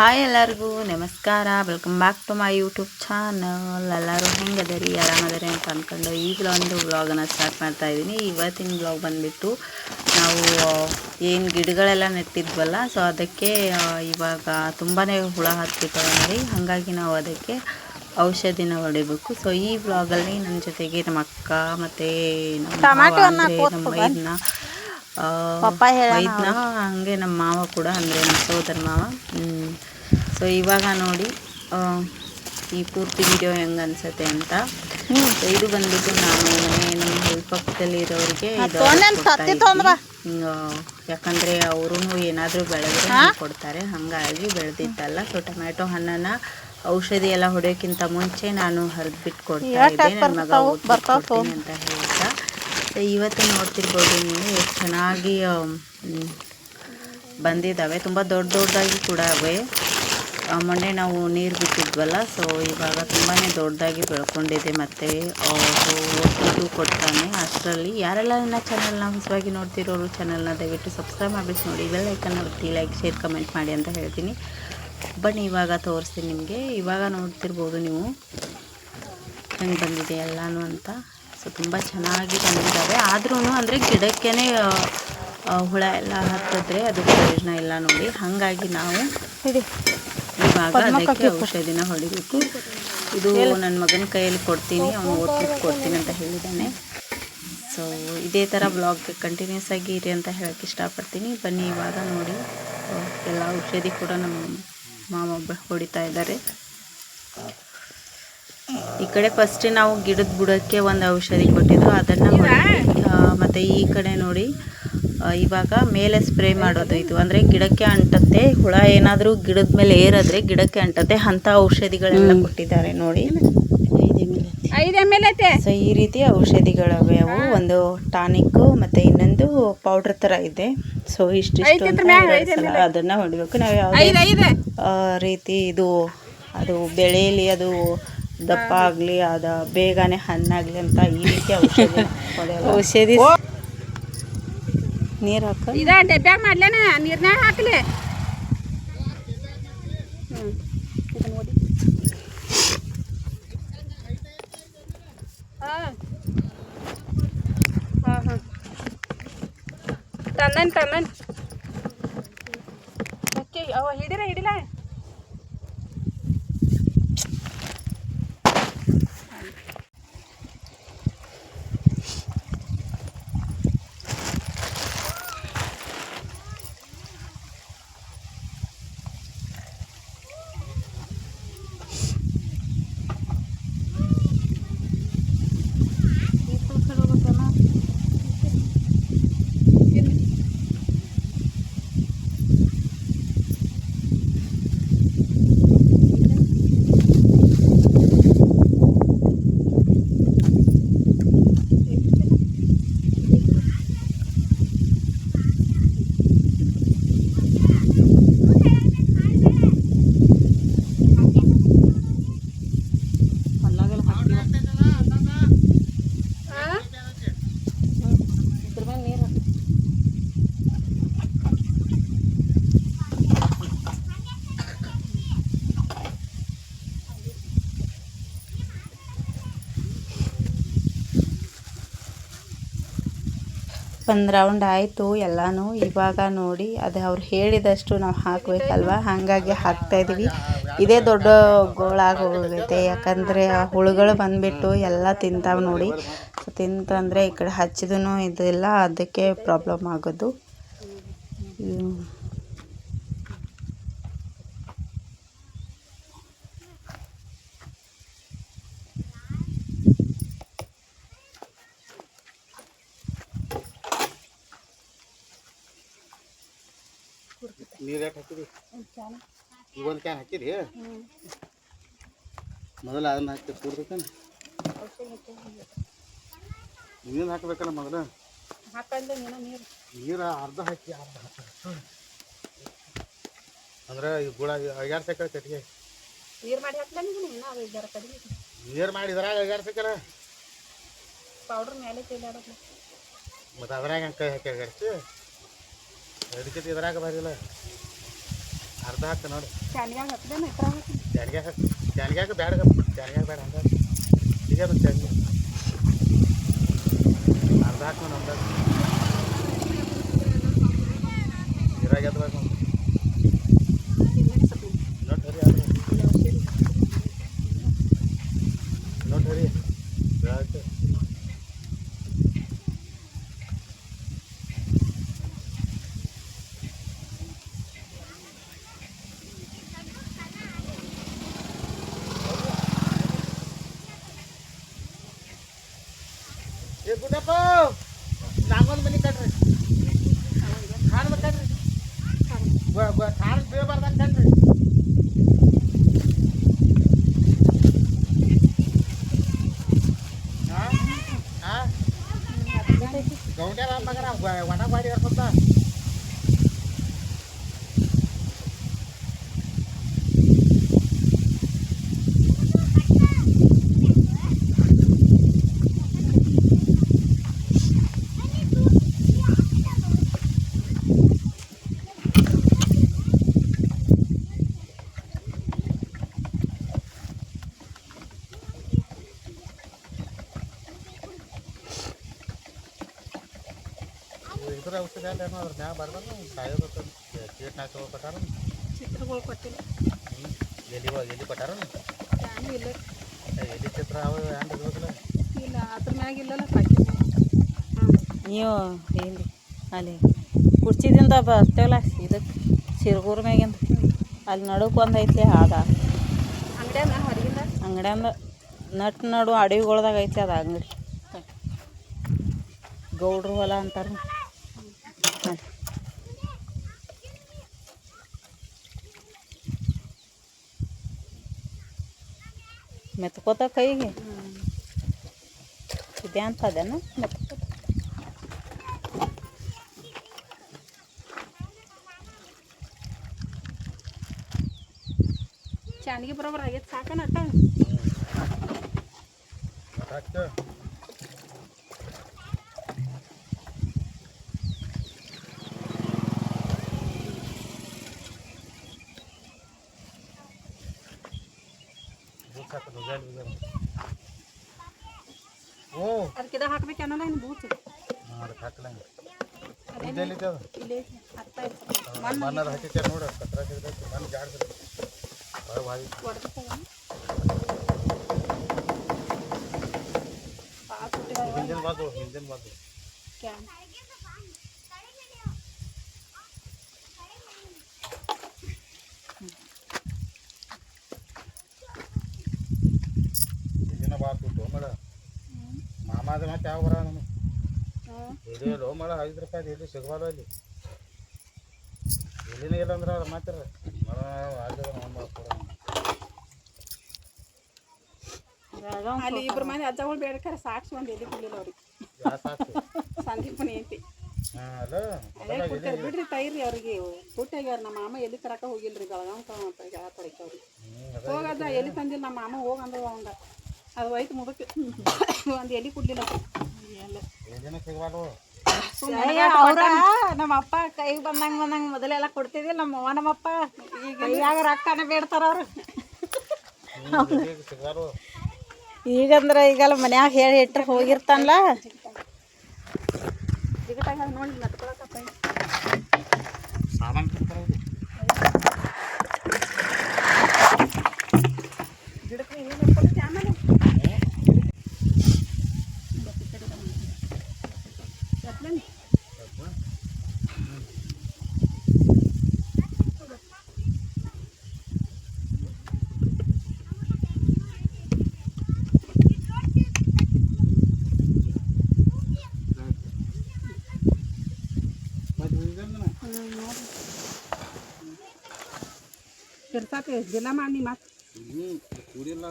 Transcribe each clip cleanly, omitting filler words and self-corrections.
Hi ಎಲ್ಲರಿಗೂ ನಮಸ್ಕಾರ. Welcome back to my YouTube channel. ಎಲ್ಲರೂ ಹೆಂಗದರಿ, ಆರಾಮದರಿ ಅಂತ ಅಂದ್ಕೊಂಡು ಈಗಲೂ ಒಂದು ವ್ಲಾಗನ್ನು ಸ್ಟಾರ್ಟ್ ಮಾಡ್ತಾ ಇದ್ದೀನಿ. ಇವತ್ತಿನ ವ್ಲಾಗ್ ಬಂದುಬಿಟ್ಟು ನಾವು ಏನು ಗಿಡಗಳೆಲ್ಲ ನೆಟ್ಟಿದ್ವಲ್ಲ, ಸೊ ಅದಕ್ಕೆ ಇವಾಗ ತುಂಬಾ ಹುಳ ಹತ್ತಿರ್ತವೆ ನೋಡಿ. ಹಾಗಾಗಿ ನಾವು ಅದಕ್ಕೆ ಔಷಧಿನ ಹೊಡಿಬೇಕು. ಸೊ ಈ ವ್ಲಾಗಲ್ಲಿ ನನ್ನ ಜೊತೆಗೆ ನಮ್ಮ ಅಕ್ಕ ಮತ್ತು ನಮ್ಮ ಮೈದನ ಹಂಗೆ ನಮ್ಮ ಮಾವ ಕೂಡ, ಅಂದರೆ ನಮ್ಮ ಸೋದರ ಮಾವ. ಸೊ ಇವಾಗ ನೋಡಿ ಈ ಪೂರ್ತಿ ವಿಡಿಯೋ ಹೆಂಗೆ ಅನ್ಸುತ್ತೆ ಅಂತ. ಸೊ ಇದು ಬಂದ್ಬಿಟ್ಟು ನಾನು ನಮ್ಮ ಹೊಲ ಪಕ್ಕದಲ್ಲಿ ಇರೋರಿಗೆ ಯಾಕಂದರೆ ಅವರು ಏನಾದರೂ ಬೆಳೆದ್ರೆ ಕೊಡ್ತಾರೆ, ಹಾಗಾಗಿ ಬೆಳೆದಿದ್ದಲ್ಲ. ಸೊ ಟೊಮ್ಯಾಟೊ ಹಣ್ಣನ್ನು ಔಷಧಿ ಎಲ್ಲ ಹೊಡೆಯೋಕ್ಕಿಂತ ಮುಂಚೆ ನಾನು ಹರಿದ್ಬಿಟ್ಟು ಕೊಡ್ತಾ ಇದ್ದೆ, ನನ್ನ ಮಗ ಕೊಡ್ತೀನಿ ಅಂತ ಹೇಳ್ತಾ. ಇವತ್ತು ನೋಡ್ತಿರ್ಬೋದು ನೀವು ಎಷ್ಟು ಚೆನ್ನಾಗಿ ಬಂದಿದ್ದಾವೆ, ತುಂಬ ದೊಡ್ಡದಾಗಿ ಕೂಡ ಅವೆ. ಮೊನ್ನೆ ನಾವು ನೀರು ಬಿಟ್ಟಿದ್ವಲ್ಲ, ಸೊ ಇವಾಗ ತುಂಬಾ ದೊಡ್ಡದಾಗಿ ಬೆಳ್ಕೊಂಡಿದೆ. ಮತ್ತು ಒಟ್ಟು ಕೊಡ್ತಾನೆ. ಅಷ್ಟರಲ್ಲಿ ಯಾರೆಲ್ಲ ನನ್ನ ಚಾನಲ್ನ ಹೊಸವಾಗಿ ನೋಡ್ತಿರೋರು ಚಾನಲ್ನ ದಯವಿಟ್ಟು ಸಬ್ಸ್ಕ್ರೈಬ್ ಮಾಡಿಬಿಟ್ಟು ನೋಡಿ, ಬೆಲ್ ಐಕನ್ ಒತ್ತಿ, ಲೈಕ್ ಶೇರ್ ಕಮೆಂಟ್ ಮಾಡಿ ಅಂತ ಹೇಳ್ತೀನಿ. ಬನ್ನಿ ಇವಾಗ ತೋರಿಸ್ತೀನಿ ನಿಮಗೆ. ಇವಾಗ ನೋಡ್ತಿರ್ಬೋದು ನೀವು ಹೆಂಗೆ ಬಂದಿದೆ ಎಲ್ಲನೂ ಅಂತ. ಸೊ ತುಂಬ ಚೆನ್ನಾಗಿ ಬಂದಿದ್ದಾವೆ. ಆದ್ರೂ ಅಂದರೆ ಗಿಡಕ್ಕೇ ಹುಳ ಎಲ್ಲ ಹತ್ತಿದ್ರೆ ಅದು ಪ್ರಯೋಜನ ಇಲ್ಲ ನೋಡಿ. ಹಾಗಾಗಿ ನಾವು ಇವಾಗ ಅದಕ್ಕೆ ಔಷಧಿನ ಹೊಡಿಬೇಕು. ಇದು ನನ್ನ ಮಗನ ಕೈಯಲ್ಲಿ ಕೊಡ್ತೀನಿ, ಅವನು ಓದ್ಬಿಟ್ಟು ಕೊಡ್ತೀನಿ ಅಂತ ಹೇಳಿದ್ದಾನೆ. ಸೊ ಇದೇ ಥರ ಬ್ಲಾಗ್ ಕಂಟಿನ್ಯೂಸ್ ಆಗಿ ಇರಿ ಅಂತ ಹೇಳೋಕ್ಕೆ ಇಷ್ಟಪಡ್ತೀನಿ. ಬನ್ನಿ ಇವಾಗ ನೋಡಿ ಎಲ್ಲ ಔಷಧಿ ಕೂಡ ನಮ್ಮ ಮಾವ ಹೊಡಿತಾ ಇದ್ದಾರೆ. ಈ ಕಡೆ ಫಸ್ಟ್ ನಾವು ಗಿಡದ ಬುಡಕ್ಕೆ ಒಂದು ಔಷಧಿ ಕೊಟ್ಟಿದ್ದು, ಅದನ್ನು ಮತ್ತು ಈ ಕಡೆ ನೋಡಿ ಇವಾಗ ಮೇಲೆ ಸ್ಪ್ರೇ ಮಾಡೋದು. ಇದು ಅಂದರೆ ಗಿಡಕ್ಕೆ ಅಂಟತ್ತೆ, ಹುಳ ಏನಾದರೂ ಗಿಡದ ಮೇಲೆ ಏರಾದರೆ ಗಿಡಕ್ಕೆ ಅಂಟತ್ತೆ, ಅಂಥ ಔಷಧಿಗಳೆಲ್ಲ ಕೊಟ್ಟಿದ್ದಾರೆ ನೋಡಿ. 5 ml. ಸೊ ಈ ರೀತಿ ಔಷಧಿಗಳವೆ ಅವು. ಒಂದು ಟಾನಿಕ್ಕು ಮತ್ತು ಇನ್ನೊಂದು ಪೌಡ್ರ್ ಥರ ಇದೆ. ಸೊ ಇಷ್ಟು ಅದನ್ನು ಹೊಡಿಬೇಕು ನಾವು. ಯಾವುದೇ ರೀತಿ ಇದು ಅದು ಬೆಳೆಯಲ್ಲಿ ಅದು ದಪ್ಪ ಆಗಲಿ, ಅದು ಬೇಗನೆ ಹಣ್ಣಾಗಲಿ ಅಂತ ಈ ರೀತಿ ಔಷಧಿ ನೀರು ಹಾಕ ಡಬ್ಬ್ಯಾಗ ಮಾಡ್ಲೇನ ನೀರ್ನಾಗ ಹಾಕಲಿ. ತಂದನ್ ಅವ ಹಿಡಿಲ ಒಂದು ರೌಂಡ್ ಆಯಿತು ಎಲ್ಲನೂ. ಇವಾಗ ನೋಡಿ ಅದು ಅವ್ರು ಹೇಳಿದಷ್ಟು ನಾವು ಹಾಕಬೇಕಲ್ವ, ಹಾಗಾಗಿ ಹಾಕ್ತಾಯಿದ್ದೀವಿ. ಇದೇ ದೊಡ್ಡ ಗೋಳಾಗೋಗೈತೆ, ಯಾಕಂದರೆ ಆ ಹುಳುಗಳು ಬಂದುಬಿಟ್ಟು ಎಲ್ಲ ತಿಂತಾವೆ ನೋಡಿ. ತಿಂತಂದರೆ ಈ ಕಡೆ ಹಚ್ಚಿದೂ ಇದೆಲ್ಲ, ಅದಕ್ಕೆ ಪ್ರಾಬ್ಲಮ್ ಆಗೋದು. ನೀರು ಯಾಕೆ ಹಾಕಿರಿ? ಈಗ ಒಂದು ಕ್ಯಾನ್ ಹಾಕಿರಿ. ಮೊದಲು ಅದನ್ನ ಹಾಕಿ ಕೂಡ್ಬೇಕೇನು? ನೀರು ಹಾಕಬೇಕಲ್ಲ ಮೊದಲು. ನೀರು ಅರ್ಧ ಹಾಕಿ ಅಂದ್ರೆ ಈ ಗುಳ 11 ಸೆಕೆಂಡ್ ಕಟ್ಟಿಗೆ ನೀರು ಮಾಡಿ ಹಾಕ್ಲ. ನೀರು ಮಾಡಿ ಇದ್ರಾಗ 11 ಸೆಕೆಂಡ್ ಪೌಡ್ರ್ ಮೇಲೆ ತೇಲಾಡೋದು. ಮತ್ತು ಅದ್ರಾಗ ಕೈ ಹಾಕಿ ಅಗರ್ಸಿ ಅದಕ್ಕೆ ಇದ್ರಾಗ ಬರಿಲ್ಲ. ಅರ್ಧ ಹಾಕ್ತ ನೋಡಿ ಚಾನ್ಯಾಗ ಹಾಕ್ದೇನೆ ಇತ್ರ ಹಾಕಿ ಜಾನ್ಗ್ಯಾಗ ಹಾಕಿ ಜಾನ್ಗ್ಯಾಗ ಬ್ಯಾಡ ಜಾನ್ಗ್ಯಾಗ ಬೇಡ ಹಂಗೆ ಈಗ ಅದು ಜಾನ್ಗಿ ಅರ್ಧ ಹಾಕಿ ನೋಡಿ ಅಂದಾಗ ನೀರಾಗ ಎದ್ಬೇಕು ನೋಡಿ ಹರಿ ಆದ್ರೆ ನೋಡಿ ಹರಿ ಬೆಳಗ್ಗೆ ಏ ಗುಡ್ಡಪ್ಪ ನಾಗೊಂದು ಮನೆ ಕಟ್ರಿ ಖಾರದ ಕಟ್ರಿ ಖಾರದ ಬೀಳಬಾರ್ದಂಗೆ ಕಟ್ರಿ ಹಾಂ ಹಾಂ ಗೌಂಡ್ಯಾರ ಮಗನ ಒಣ ಗಾಡಿ ಹರ್ಕೊಂತ ಇದ್ರ ಔಷಧಿ ಅಲ್ಲ ಏನೋ ಅದ್ರ ಮ್ಯಾಗ ಬರ್ಬಾರ್ದು ಕಾಯೋದು ಕೀಟನಾಶಕ ಕೊಟ್ಟಾರ ಚಿತ್ರಗಳು ಕೊಟ್ಟಿಲ್ಲ ಎಲ್ಲಿ ಕೊಟ್ಟಾರ ಯಾನು ಇಲ್ಲ ಎಲ್ಲಿ ಚಿತ್ರ ಅವ ಹ್ಯಾಂಡ್ ಇರ್ಬೇಕಲ್ಲ ಇಲ್ಲ ಅದ್ರ ಮ್ಯಾಗ ಇಲ್ಲಲ್ಲ ಪಾಕಿ ನೀವು ಇಲ್ಲಿ ಅಲ್ಲಿ ಕುರ್ಚಿದಿಂದ ಬರ್ತೇವಲ್ಲ ಇದಕ್ಕೆ ಸಿರ್ಗೂರ್ ಮ್ಯಾಗಿಂದ ಅಲ್ಲಿ ನಡುಕ್ ಒಂದು ಐತಿ ಆದ ಅಂಗಡಿಯಾಗ ಹೊರಗಿಂದ ಅಂಗಡಿಯಂದ ನಡು ಅಡವಿಗಳ್ದಾಗ ಐತಿ ಅದು ಅಂಗಡಿ ಗೌಡ್ರು ಹೊಲ ಅಂತಾರೆ ಮೆತ್ಕೋತ ಕೈಗೆ ಇದೆ ಅಂತ ಅದೇನ ಮೆತ್ಕೋತ ಚಾನಿಗೆ ಬರೋಬರ ಆಗೈತೆ ಸಾಕನ ಅಟ್ಟ ಓ ಅದಕ್ಕಿದ ಹಾಕ್ಬೇಕನ್ನಲ್ಲ ಏನು ಬೂಚ್ ಅದಕ್ಕೆ ಹಾಕಲಂಗ ಇಲ್ಲಿ ಹತ್ತ ಮಣ್ಣದ ಹಾಕಿದ್ದೆ ನೋಡು ಕತ್ರ ಮಣ್ಣು ಜಾಡ್ಸ್ರಿ ಹೊರಗೆ ಹಿಂದಿನ ಬಾಜು ಕ್ಯಾನ್ ಇಲ್ಲಿನ ಬಾತು ಮೇಡ ಮಾಮ ಅದ ಮತ್ತೆ ಯಾವ ಬರ ನಮಗೆ ಇಲ್ಲಿ ಲೋ ಮೇಡ 5 ರೂಪಾಯಿ ಇಲ್ಲಿ ಸಿಗಬಾರ್ದು ಅಲ್ಲಿ ಇಲ್ಲಿನ ಇಲ್ಲ ಅಂದ್ರೆ ಅವ್ರು ಮಾತ್ರ ಅಲ್ಲಿ ಇಬ್ರು ಮಂದಿ ಅಜ್ಜಗಳು ಬೇಡ್ತಾರೆ ಸಾಕ್ಷಿ ಒಂದು ಎಲ್ಲಿ ಕೊಡ್ಲಿಲ್ಲ ಅವ್ರಿಗೆ ಸಂದೀಪನ ಐತಿ ಅದೇ ಕೊಡ್ತಾರೆ ಬಿಡ್ರಿ ತೈರಿ ಅವ್ರಿಗೆ ತುಟ್ಟಾಗ್ಯಾರ ನಮ್ಮ ಮಾಮ ಎಲ್ಲಿ ತರಕ ಹೋಗಿಲ್ರಿ ಬೆಳಗಾವ್ ತರಕ ಅವ್ರಿಗೆ ಹೋಗದ ಎಲ್ಲಿ ತಂದಿಲ್ಲ ನಮ್ಮ ಮಾಮ ಹೋಗಂದ್ರೆ ಅವಂಗ ಅದು ಹೋಯ್ತು ಮುದಕ್ಕೆ ಒಂದು ಎಲ್ಲಿ ಕೊಡ್ಲಿಲ್ಲ ನಮ್ಮ ಅಪ್ಪ ಕೈಗೆ ಬಂದಂಗೆ ಮೊದಲೆಲ್ಲ ಕೊಡ್ತಿದ್ವಿ ನಮ್ಮ ಅವ್ವ ನಮ್ಮಪ್ಪ ಈಗ ಕೈಯಾಗ ರೊಕ್ಕನ ಬೇಡ್ತಾರ ಅವರು ಈಗಂದ್ರೆ ಈಗೆಲ್ಲ ಮನ್ಯಾಗ ಹೇಳಿ ಇಟ್ಟರೆ ಹೋಗಿರ್ತಾನಲ್ಲ ನೋಡಿ ನಟ್ಕೊಳಕಪ್ಪ ಸಾಮಾನು ಗಿಡಕ್ಕೆ ಏನು ಮಾಡ್ಕೊಳ್ತಿ ಆಮೇಲೆ ಇರ್ತಾತೆ ದಿನ ಮಾಡಿ ಮತ್ತೆ ಕೂಡಿಲ್ಲ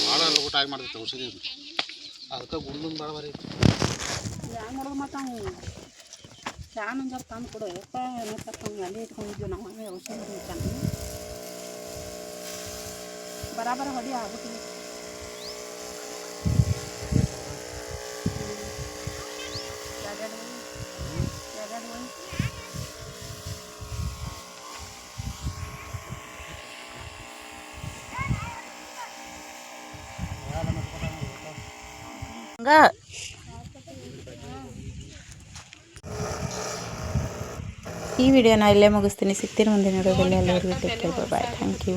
ಭಾಳ ಊಟ ಆಗಿ ಮಾಡ್ತೈತೆ ಔಷಧಿ ಅದಕ್ಕೆ ಗುಂಡು ಭಾಳ ಬರೀ ಹ್ಯಾಂಗೆ ಮಾಡೋದು ಮತ್ತು ಅವ್ನು ಚಾನ್ ಒಂಜಾರು ತಂದು ಕೊಡು ಯಪ್ಪ ಏನಪ್ಪ ಅಲ್ಲಿ ಇಟ್ಕೊಂಡಿದ್ವಿ ನಾವು ಔಷಧಿ ಚಾನ ಬರಾಬರ ಹೊಡಿ ಆಗ್ಬಿಟ್ಟಿಲ್ಲ. ಈ ವಿಡಿಯೋನ ಇಲ್ಲೇ ಮುಗಿಸ್ತೀನಿ. ಸಿಗ್ತೀನಿ ಮುಂದಿನ ವಿಡಿಯೋದಲ್ಲಿ. ಎಲ್ಲರಿಗೂ take care, bye. Thank you.